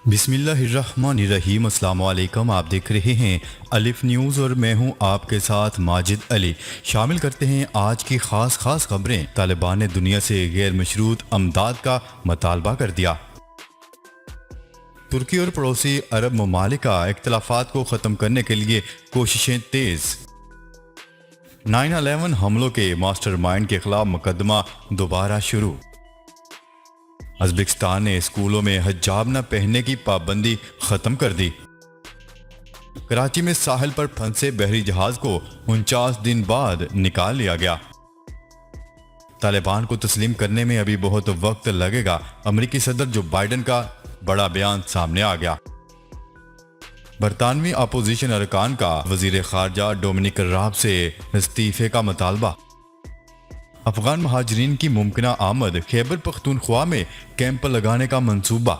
बिस्मिल्लाहिर्रहमानिर्रहीम। अस्सलाम वालेकुम। आप देख रहे हैं अलिफ न्यूज़ और मैं हूं आपके साथ माजिद अली। शामिल करते हैं आज की ख़ास खबरें। तालिबान ने दुनिया से गैर मशरूत अमदाद का मुतालबा कर दिया। तुर्की और पड़ोसी अरब ममालिक का इख्तिलाफात को ख़त्म करने के लिए कोशिशें तेज़। 9/11 हमलों के मास्टरमाइंड के खिलाफ मुकदमा दोबारा शुरू। उज़्बेकिस्तान ने स्कूलों में हिजाब न पहनने की पाबंदी खत्म कर दी। कराची में साहिल पर फंसे बहरी जहाज को 49 दिन बाद निकाल लिया गया। तालिबान को तस्लीम करने में अभी बहुत वक्त लगेगा। अमेरिकी सदर जो बाइडन का बड़ा बयान सामने आ गया। बरतानवी अपोजिशन अरकान का वजीर खारजा डोमिनिक राब से इस्तीफे का मुतालबा। अफगान महाजरीन की मुमकिना आमद। खैबर पख्तूनख्वा में कैंप लगाने का मंसूबा।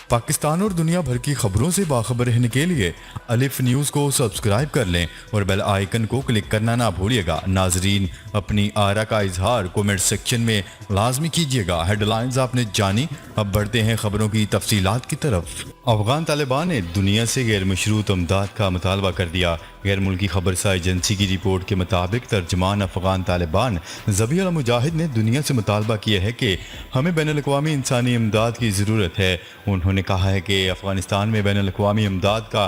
पाकिस्तान और दुनिया भर की खबरों से बाखबर रहने के लिए अलिफ न्यूज़ को सब्सक्राइब कर लें और बेल आइकन को क्लिक करना ना भूलिएगा। नाजरीन, अपनी आरा का इजहार कमेंट सेक्शन में लाजमी कीजिएगा। हेडलाइंस आपने जानी, अब बढ़ते हैं खबरों की तफसीलात की तरफ। अफगान तालिबान ने दुनिया से गैर मशरूत अमदाद का मुतालबा कर दिया। गैर मुल्की खबरसा एजेंसी की रिपोर्ट के मुताबिक तर्जमान अफगान तालिबान ज़बीहुल्लाह मुजाहिद ने दुनिया से मुतालबा किया है कि हमें बैनुल-अक़वामी इंसानी इमदाद की ज़रूरत है। उन्होंने कहा है कि अफ़गानिस्तान में बैनुल-अक़वामी इमदाद का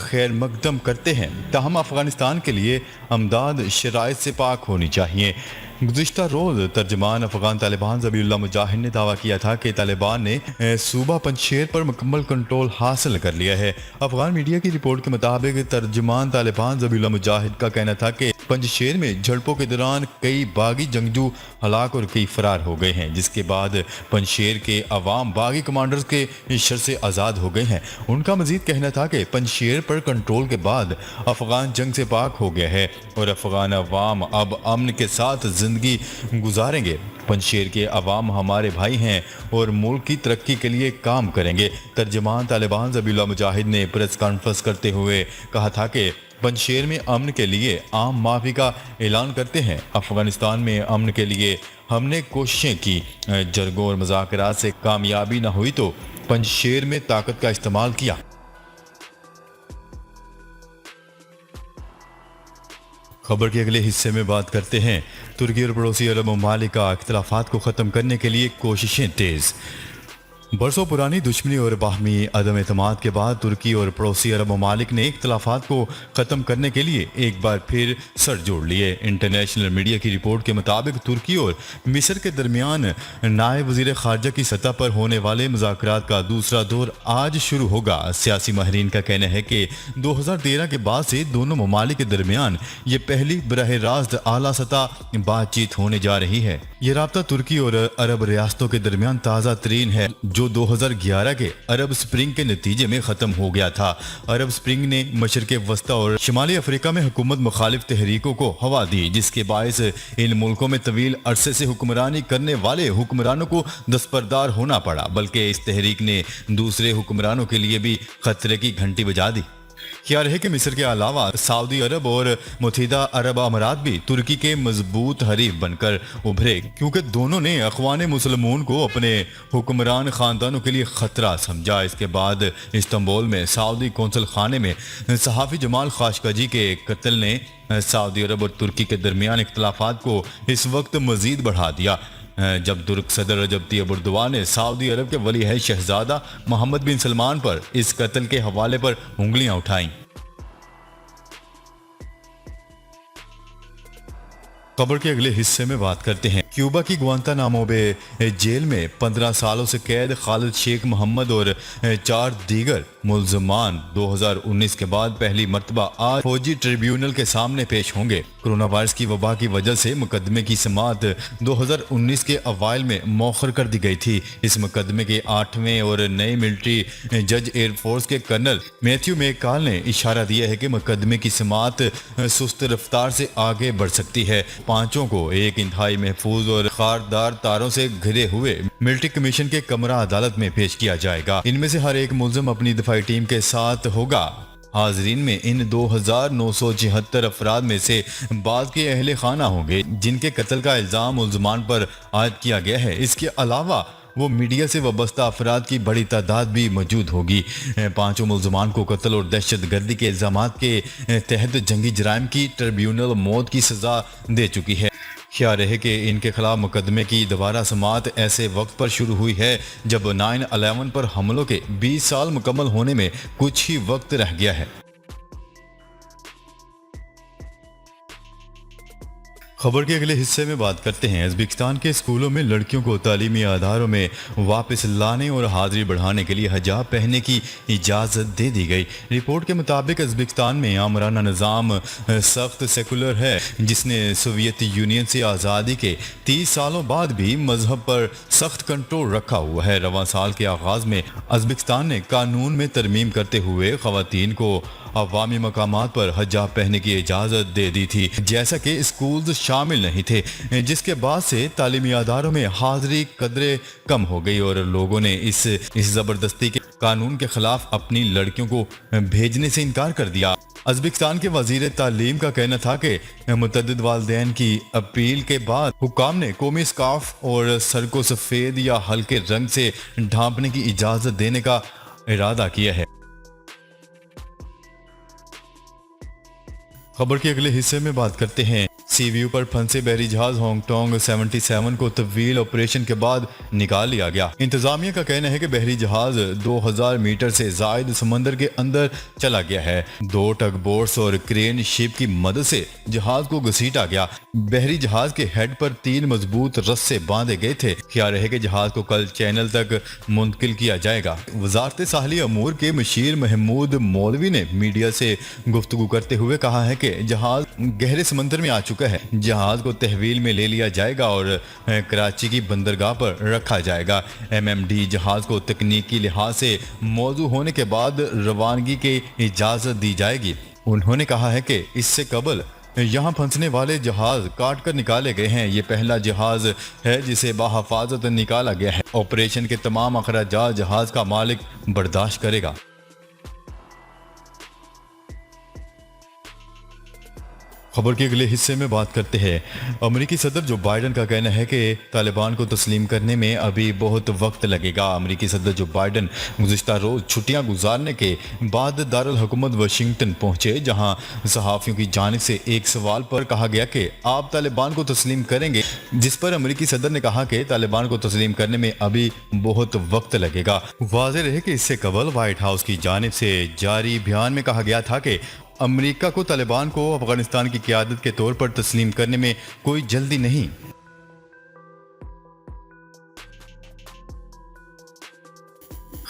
खैर मकदम करते हैं, ताहम अफ़गानिस्तान के लिए अमदाद शराइत से पाक होनी चाहिए। गुज़िश्ता रोज़ तर्जमान अफ़गान तालिबान ज़बीहुल्लाह मुजाहिद ने दावा किया था कि तालिबान ने सूबा पंजशेर पर मुकम्मल कंट्रोल हासिल कर लिया है। अफ़गान मीडिया की रिपोर्ट के मुताबिक तर्जमान तालिबान ज़बीहुल्लाह मुजाहिद का कहना था कि पंजशेर में झड़पों के दौरान कई बागी जंगजू हलाक और कई फरार हो गए हैं, जिसके बाद पंजशेर के अवाम बागी कमांडर्स के शर से आज़ाद हो गए हैं। उनका मजीद कहना था कि पंजशेर पर कंट्रोल के बाद अफ़गान जंग से पाक हो गया है और अफ़गान अवाम अब अमन के साथ ज़िंदगी गुजारेंगे। पंजशेर के अवाम हमारे भाई हैं और मुल्क की तरक्की के लिए काम करेंगे। तर्जमान तालिबान ज़बीहुल्लाह मुजाहिद ने प्रेस कॉन्फ्रेंस करते हुए कहा था कि पंजशेर में अमन के लिए आम माफ़ी का ऐलान करते हैं। अफ़गानिस्तान में अमन के लिए हमने कोशिशें की, जरगों और मुज़ाकरात से कामयाबी न हुई तो पंजशेर में ताकत का इस्तेमाल किया। खबर के अगले हिस्से में बात करते हैं। तुर्की और पड़ोसी अरब ममालिक का इख्तिलाफात को ख़त्म करने के लिए कोशिशें तेज़। बरसों पुरानी दुश्मनी और बाहमी अदम एतमाद के बाद तुर्की और पड़ोसी अरब ममालिक ने इख्तिलाफात को ख़त्म करने के लिए एक बार फिर सर जोड़ लिए। इंटरनेशनल मीडिया की रिपोर्ट के मुताबिक तुर्की और मिस्र के दरमियान नायब वज़ीर ख़ारजा की सतह पर होने वाले मुज़ाकरात का दूसरा दौर आज शुरू होगा। सियासी माहिरीन का कहना है कि 2013 के बाद से दोनों ममालिक के दरमियान ये पहली बराह रास्त आला सतह बातचीत होने जा रही है। ये राब्ता तुर्की और अरब रियासतों के दरमियान ताज़ा तरीन है, जो 2011 के अरब स्प्रिंग के नतीजे में ख़त्म हो गया था। अरब स्प्रिंग ने मशरक़ वस्ता और शुमाली अफ्रीका में हुकूमत मुखालिफ तहरीकों को हवा दी, जिसके बायस इन मुल्कों में तवील अरसे से हुक्मरानी करने वाले हुक्मरानों को दस्तबरदार होना पड़ा, बल्कि इस तहरीक ने दूसरे हुक्मरानों के लिए भी खतरे की घंटी बजा दी। ख्याल है कि मिस्र के अलावा सऊदी अरब और मुत्तहिदा अरब अमारात भी तुर्की के मजबूत हरीफ बनकर उभरे, क्योंकि दोनों ने अख़वान मुसलमान को अपने हुक्मरान ख़ानदानों के लिए ख़तरा समझा। इसके बाद इस्तांबुल में सऊदी कौंसल खाने में सहाफ़ी जमाल खाशकजी के कत्ल ने सऊदी अरब और तुर्की के दरमियान इख्तिलाफात को इस वक्त मज़ीद बढ़ा दिया, जब तुर्क सदर रजब तय्यब एर्दोगान ने सऊदी अरब के वली है शहजादा मोहम्मद बिन सलमान पर इस कत्ल के हवाले पर उंगलियां उठाईं। खबर के अगले हिस्से में बात करते हैं। क्यूबा की गुआंतानामो बे जेल में 15 सालों से कैद खालिद शेख मोहम्मद और 4 दीगर मुल्ज़मान 2019 के बाद पहली मरतबा आज फौजी ट्रिब्यूनल के सामने पेश होंगे। कोरोना वायरस की वबा की वजह से मुकदमे की समाअत 2019 के अवाइल में मौखर कर दी गई थी। इस मुकदमे के 8वें और नए मिलिट्री जज एयरफोर्स के कर्नल मैथ्यू मैककाल ने इशारा दिया है कि मुकदमे की समाअत सुस्त रफ्तार से आगे बढ़ सकती है। पांचों को एक इंतहाई महफूज और खारदार तारों से घिरे हुए मिलिट्री कमीशन के कमरा अदालत में पेश किया जाएगा। इनमें से हर एक मुल्ज़िम अपनी दफाई टीम के साथ होगा। हाजरीन में इन 2976 अफराद में से बाद के अहले खाना होंगे जिनके कत्ल का इल्ज़ाम मुल्ज़मान पर आयद किया गया है। इसके अलावा वो मीडिया से वाबस्ता अफराद की बड़ी तादाद भी मौजूद होगी। 5 मुलजमान को कत्ल और दहशत गर्दी के इल्ज़ाम के तहत जंगी जराइम की ट्रिब्यूनल मौत की सज़ा दे चुकी है। ख्याल रहे कि इनके खिलाफ मुकदमे की दोबारा समाअत ऐसे वक्त पर शुरू हुई है जब 9/11 पर हमलों के 20 साल मुकम्मल होने में कुछ ही वक्त रह गया है। खबर के अगले हिस्से में बात करते हैं। उज़्बेकिस्तान के स्कूलों में लड़कियों को तालीमी अदारों में वापस लाने और हाजिरी बढ़ाने के लिए हिजाब पहनने की इजाज़त दे दी गई। रिपोर्ट के मुताबिक उज़्बेकिस्तान में आमराना निज़ाम सख्त सेकुलर है, जिसने सोवियत यूनियन से आज़ादी के 30 सालों बाद भी मजहब पर सख्त कंट्रोल रखा हुआ है। रवां साल के आगाज़ में उज़्बेकिस्तान ने कानून में तरमीम करते हुए ख़वातीन को अवामी मकामात पर हिजाब पहनने की इजाज़त दे दी थी, जैसा कि स्कूल शामिल नहीं थे, जिसके बाद से तालीमी अदारों में हाजिरी कदरे कम हो गई और लोगों ने इस ज़बरदस्ती के कानून के खिलाफ अपनी लड़कियों को भेजने से इनकार कर दिया। उज़्बेकिस्तान के वज़ीर तालीम का कहना था कि मुतअद्दिद वालिदैन की अपील के बाद हुक्काम ने कौमी स्कार्फ और सर को सफ़ेद या हल्के रंग से ढांपने की इजाज़त देने का इरादा किया है। खबर के अगले हिस्से में बात करते हैं। सीवीयू पर फंसे बहरी जहाज होंगटोंग 77 को तवील ऑपरेशन के बाद निकाल लिया गया। इंतजामिया का कहना है कि बहरी जहाज 2000 मीटर से जायद समंदर के अंदर चला गया है। 2 टग बोट्स और क्रेन शिप की मदद से जहाज को घसीटा गया। बहरी जहाज के हेड पर 3 मजबूत रस्से बांधे गए थे। ख्याल है कि जहाज को कल चैनल तक मुंतकिल किया जाएगा। वजारत साहली अमूर के मशीर महमूद मौलवी ने मीडिया से गुफ्तगू करते हुए कहा है कि जहाज गहरे समंदर में आ चुका है। जहाज को तहवील में ले लिया जाएगा और कराची की बंदरगाह पर रखा जाएगा। MMD जहाज को तकनीकी लिहाज से मौजू होने के बाद रवानगी की इजाज़त दी जाएगी। उन्होंने कहा है कि इससे कबल यहाँ फंसने वाले जहाज काट कर निकाले गए हैं। ये पहला जहाज है जिसे बाहिफाजत निकाला गया है। ऑपरेशन के तमाम अखराजात जहाज का मालिक बर्दाश्त करेगा। खबर के अगले हिस्से में बात करते हैं। अमेरिकी सदर जो बाइडन का कहना है कि तालिबान को तस्लीम करने में अभी बहुत वक्त लगेगा। अमेरिकी सदर जो बाइडन गुज़िश्ता रोज़ छुट्टियां गुजारने के बाद दारुल हुकूमत वाशिंगटन पहुंचे, जहां सहाफ़ियों की जानिब से एक सवाल पर कहा गया कि आप तालिबान को तस्लीम करेंगे, जिस पर अमेरिकी सदर ने कहा कि तालिबान को तस्लीम करने में अभी बहुत वक्त लगेगा। वाज़ेह रहे कि इससे कबल व्हाइट हाउस की जानिब से जारी बयान में कहा गया था कि अमेरिका को तालिबान को अफगानिस्तान की क़यादत के तौर पर तस्लीम करने में कोई जल्दी नहीं।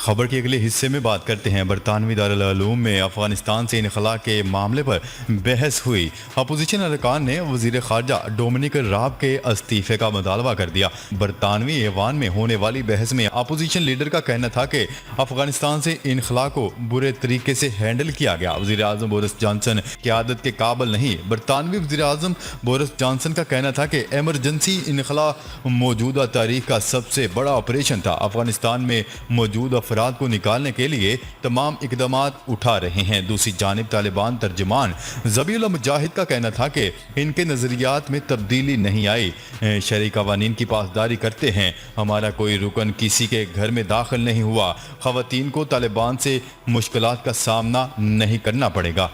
खबर के अगले हिस्से में बात करते हैं। बरतानवी दारुल उलूम में अफगानिस्तान से इनखला के मामले पर बहस हुई। अपोजिशन अरकान ने वज़ीर ख़ारजा डोमिनिक राब के इस्तीफ़े का मुतालबा कर दिया। बरतानवी ऐवान में होने वाली बहस में अपोजिशन लीडर का कहना था कि अफगानिस्तान से इनखला को बुरे तरीके से हैंडल किया गया। वज़ीर आज़म बोरिस जॉनसन क़यादत के काबिल नहीं। बरतानवी वज़ीर आज़म बोरिस जॉनसन का कहना था कि एमरजेंसी इनखला मौजूदा तारीख का सबसे बड़ा ऑपरेशन था। अफगानिस्तान में मौजूद अफराद को निकालने के लिए तमाम इकदामात उठा रहे हैं। दूसरी जानिब तालिबान तर्जमान ज़बीउल्लाह मुजाहिद का कहना था कि इनके नज़रियात में तब्दीली नहीं आई। शरई कवानीन की पासदारी करते हैं। हमारा कोई रुकन किसी के घर में दाखिल नहीं हुआ। ख़वातीन को तालिबान से मुश्किलात का सामना नहीं करना पड़ेगा।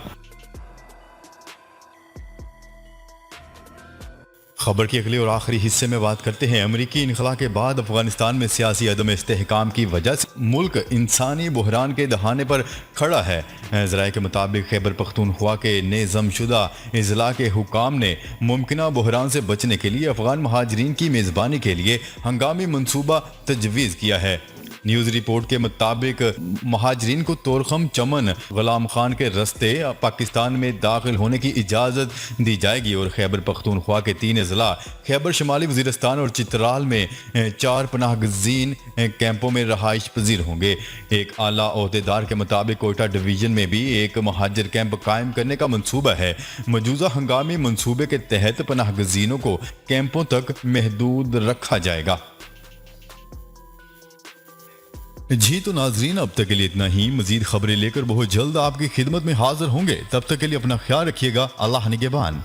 खबर के अगले और आखिरी हिस्से में बात करते हैं। अमेरिकी इनखला के बाद अफगानिस्तान में सियासी अदम इस्तेहकाम की वजह से मुल्क इंसानी बहरान के दहाने पर खड़ा है। ज़राए के मुताबिक खैबर पख्तूनख्वा के निज़मशुदा इज़ला के हुकाम ने मुमकिना बहरान से बचने के लिए अफगान महाजरीन की मेज़बानी के लिए हंगामी मनसूबा तजवीज़ किया है। न्यूज़ रिपोर्ट के मुताबिक महाजरीन को तोरखम चमन गुलाम खान के रस्ते पाकिस्तान में दाखिल होने की इजाज़त दी जाएगी और खैबर पख्तूनख्वा के 3 अज़ला खैबर शुमाली वज़ीरिस्तान और चित्राल में 4 पनाह गज़ीन कैंपों में रहाइश पजीर होंगे। एक आला ओहदेदार के मुताबिक कोयटा डिवीज़न में भी एक महाजर कैंप कायम करने का मंसूबा है। मौजूदा हंगामी मंसूबे के तहत पनाह गज़ीनों को कैंपों तक महदूद रखा जाएगा। जी तो नाजरीन, अब तक के लिए इतना ही। मजीद खबरें लेकर बहुत जल्द आपकी खिदमत में हाजिर होंगे। तब तक के लिए अपना ख्याल रखिएगा। अल्लाह निगहबान।